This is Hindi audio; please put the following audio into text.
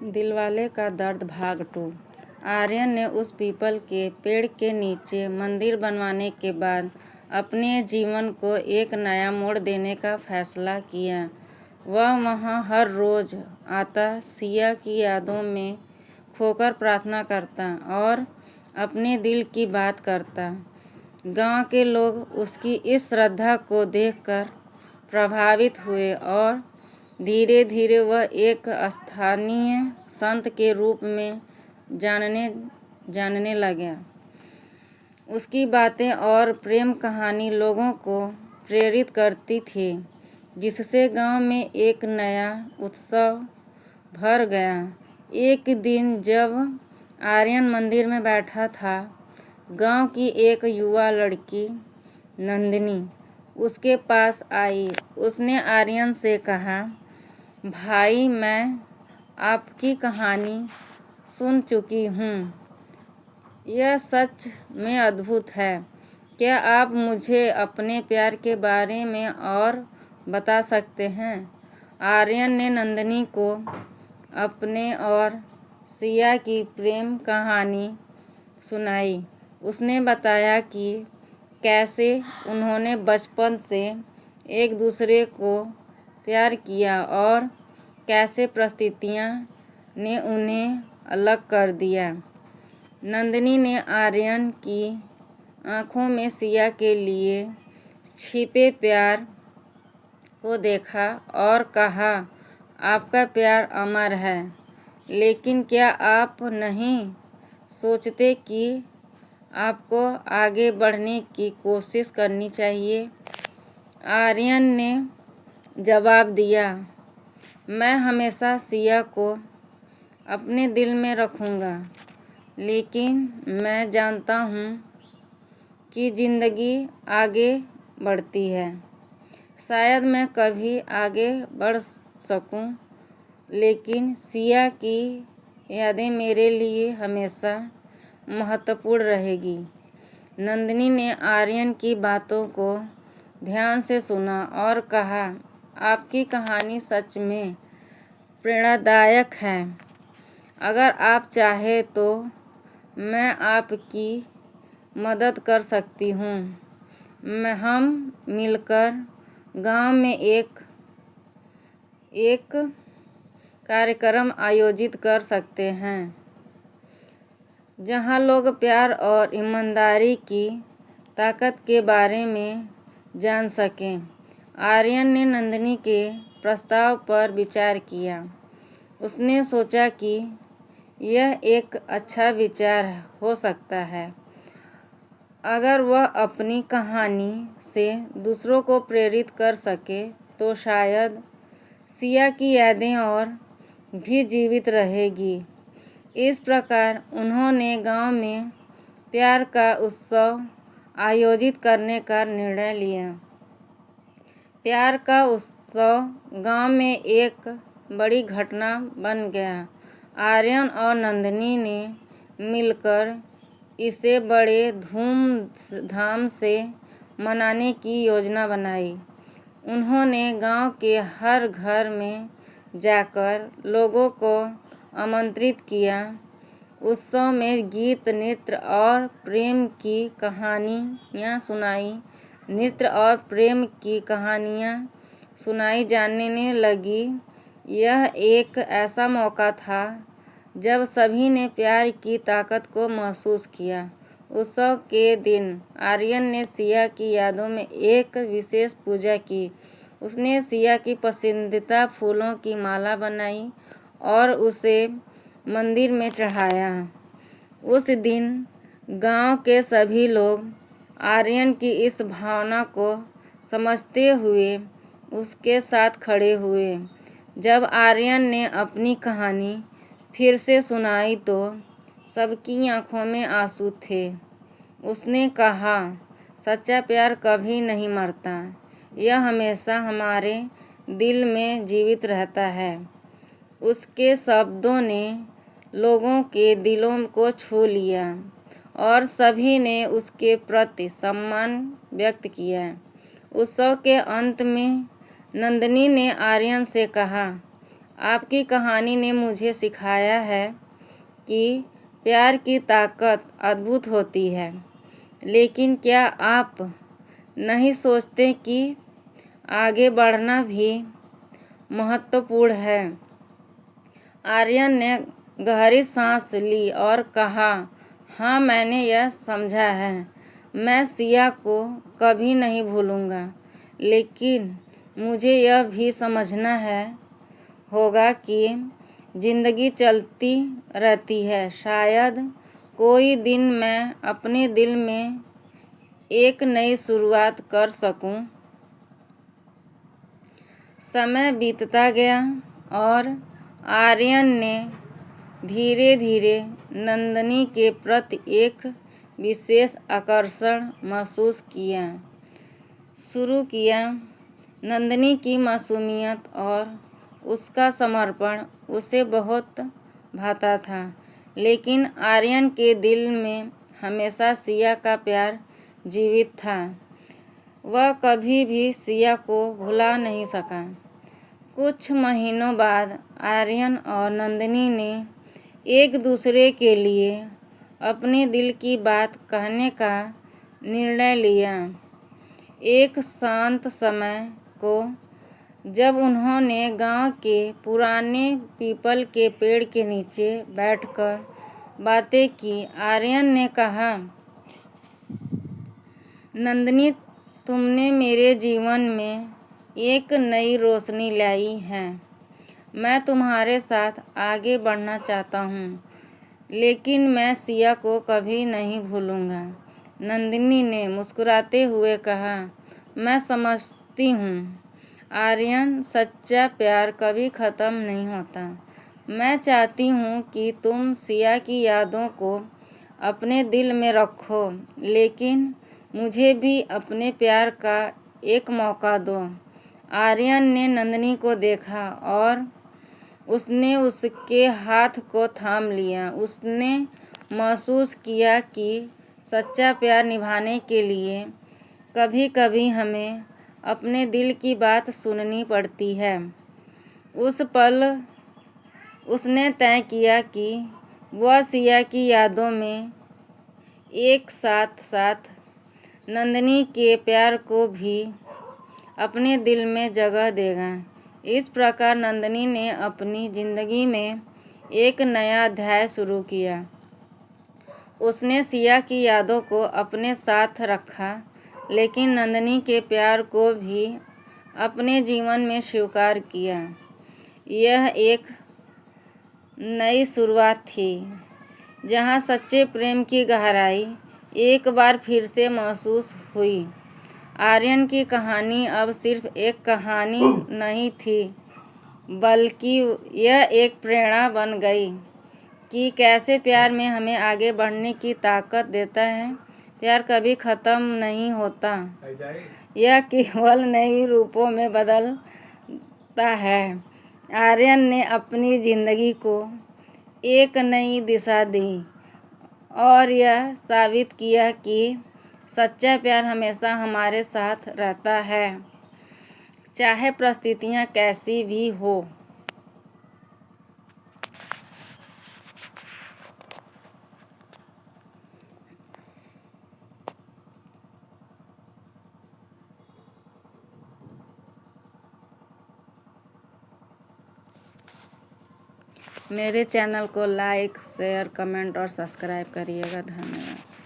दिलवाले का दर्द भाग 2। आर्यन ने उस पीपल के पेड़ के नीचे मंदिर बनवाने के बाद अपने जीवन को एक नया मोड़ देने का फैसला किया। वह वहाँ हर रोज़ आता, सिया की यादों में खोकर प्रार्थना करता और अपने दिल की बात करता। गांव के लोग उसकी इस श्रद्धा को देखकर प्रभावित हुए और धीरे धीरे वह एक स्थानीय संत के रूप में जानने लगा। उसकी बातें और प्रेम कहानी लोगों को प्रेरित करती थी, जिससे गांव में एक नया उत्सव भर गया। एक दिन जब आर्यन मंदिर में बैठा था, गांव की एक युवा लड़की नंदिनी उसके पास आई। उसने आर्यन से कहा, भाई, मैं आपकी कहानी सुन चुकी हूँ। यह सच में अद्भुत है। क्या आप मुझे अपने प्यार के बारे में और बता सकते हैं? आर्यन ने नंदिनी को अपने और सिया की प्रेम कहानी सुनाई। उसने बताया कि कैसे उन्होंने बचपन से एक दूसरे को प्यार किया और कैसे परिस्थितियाँ ने उन्हें अलग कर दिया। नंदिनी ने आर्यन की आंखों में सिया के लिए छिपे प्यार को देखा और कहा, आपका प्यार अमर है, लेकिन क्या आप नहीं सोचते कि आपको आगे बढ़ने की कोशिश करनी चाहिए? आर्यन ने जवाब दिया, मैं हमेशा सिया को अपने दिल में रखूँगा, लेकिन मैं जानता हूँ कि ज़िंदगी आगे बढ़ती है। शायद मैं कभी आगे बढ़ सकूँ, लेकिन सिया की यादें मेरे लिए हमेशा महत्वपूर्ण रहेगी। नंदिनी ने आर्यन की बातों को ध्यान से सुना और कहा, आपकी कहानी सच में प्रेरणादायक है। अगर आप चाहें तो मैं आपकी मदद कर सकती हूँ। हम मिलकर गांव में एक कार्यक्रम आयोजित कर सकते हैं, जहां लोग प्यार और ईमानदारी की ताकत के बारे में जान सकें। आर्यन ने नंदिनी के प्रस्ताव पर विचार किया। उसने सोचा कि यह एक अच्छा विचार हो सकता है। अगर वह अपनी कहानी से दूसरों को प्रेरित कर सके तो शायद सिया की यादें और भी जीवित रहेगी। इस प्रकार उन्होंने गांव में प्यार का उत्सव आयोजित करने का निर्णय लिया। प्यार का उत्सव गांव में एक बड़ी घटना बन गया। आर्यन और नंदिनी ने मिलकर इसे बड़े धूमधाम से मनाने की योजना बनाई। उन्होंने गांव के हर घर में जाकर लोगों को आमंत्रित किया। उत्सव में गीत, नृत्य और प्रेम की कहानियाँ सुनाई जाने लगी। यह एक ऐसा मौका था जब सभी ने प्यार की ताकत को महसूस किया। उत्सव के दिन आर्यन ने सिया की यादों में एक विशेष पूजा की। उसने सिया की पसंदीदा फूलों की माला बनाई और उसे मंदिर में चढ़ाया। उस दिन गांव के सभी लोग आर्यन की इस भावना को समझते हुए उसके साथ खड़े हुए। जब आर्यन ने अपनी कहानी फिर से सुनाई तो सबकी आंखों में आंसू थे। उसने कहा, सच्चा प्यार कभी नहीं मरता, यह हमेशा हमारे दिल में जीवित रहता है। उसके शब्दों ने लोगों के दिलों को छू लिया और सभी ने उसके प्रति सम्मान व्यक्त किया। उत्सव के अंत में नंदिनी ने आर्यन से कहा, आपकी कहानी ने मुझे सिखाया है कि प्यार की ताकत अद्भुत होती है, लेकिन क्या आप नहीं सोचते कि आगे बढ़ना भी महत्वपूर्ण है? आर्यन ने गहरी सांस ली और कहा, हाँ, मैंने यह समझा है। मैं सिया को कभी नहीं भूलूंगा, लेकिन मुझे यह भी समझना होगा कि जिंदगी चलती रहती है। शायद कोई दिन मैं अपने दिल में एक नई शुरुआत कर सकूं। समय बीतता गया और आर्यन ने धीरे धीरे नंदिनी के प्रति एक विशेष आकर्षण महसूस किया शुरू किया। नंदिनी की मासूमियत और उसका समर्पण उसे बहुत भाता था, लेकिन आर्यन के दिल में हमेशा सिया का प्यार जीवित था। वह कभी भी सिया को भुला नहीं सका। कुछ महीनों बाद आर्यन और नंदिनी ने एक दूसरे के लिए अपने दिल की बात कहने का निर्णय लिया। एक शांत समय को जब उन्होंने गांव के पुराने पीपल के पेड़ के नीचे बैठकर बातें की, आर्यन ने कहा, नंदिनी, तुमने मेरे जीवन में एक नई रोशनी लाई है। मैं तुम्हारे साथ आगे बढ़ना चाहता हूँ, लेकिन मैं सिया को कभी नहीं भूलूंगा। नंदिनी ने मुस्कुराते हुए कहा, मैं समझती हूँ आर्यन, सच्चा प्यार कभी ख़त्म नहीं होता। मैं चाहती हूँ कि तुम सिया की यादों को अपने दिल में रखो, लेकिन मुझे भी अपने प्यार का एक मौका दो। आर्यन ने नंदिनी को देखा और उसने उसके हाथ को थाम लिया। उसने महसूस किया कि सच्चा प्यार निभाने के लिए कभी कभी हमें अपने दिल की बात सुननी पड़ती है। उस पल उसने तय किया कि वह सिया की यादों में एक साथ साथ नंदिनी के प्यार को भी अपने दिल में जगह देगा। इस प्रकार नंदिनी ने अपनी जिंदगी में एक नया अध्याय शुरू किया। उसने सिया की यादों को अपने साथ रखा, लेकिन नंदिनी के प्यार को भी अपने जीवन में स्वीकार किया। यह एक नई शुरुआत थी, जहां सच्चे प्रेम की गहराई एक बार फिर से महसूस हुई। आर्यन की कहानी अब सिर्फ एक कहानी नहीं थी, बल्कि यह एक प्रेरणा बन गई कि कैसे प्यार में हमें आगे बढ़ने की ताकत देता है। प्यार कभी ख़त्म नहीं होता, यह केवल नई रूपों में बदलता है। आर्यन ने अपनी ज़िंदगी को एक नई दिशा दी और यह साबित किया कि सच्चा प्यार हमेशा हमारे साथ रहता है, चाहे परिस्थितियाँ कैसी भी हो। मेरे चैनल को लाइक, शेयर, कमेंट और सब्सक्राइब करिएगा। धन्यवाद।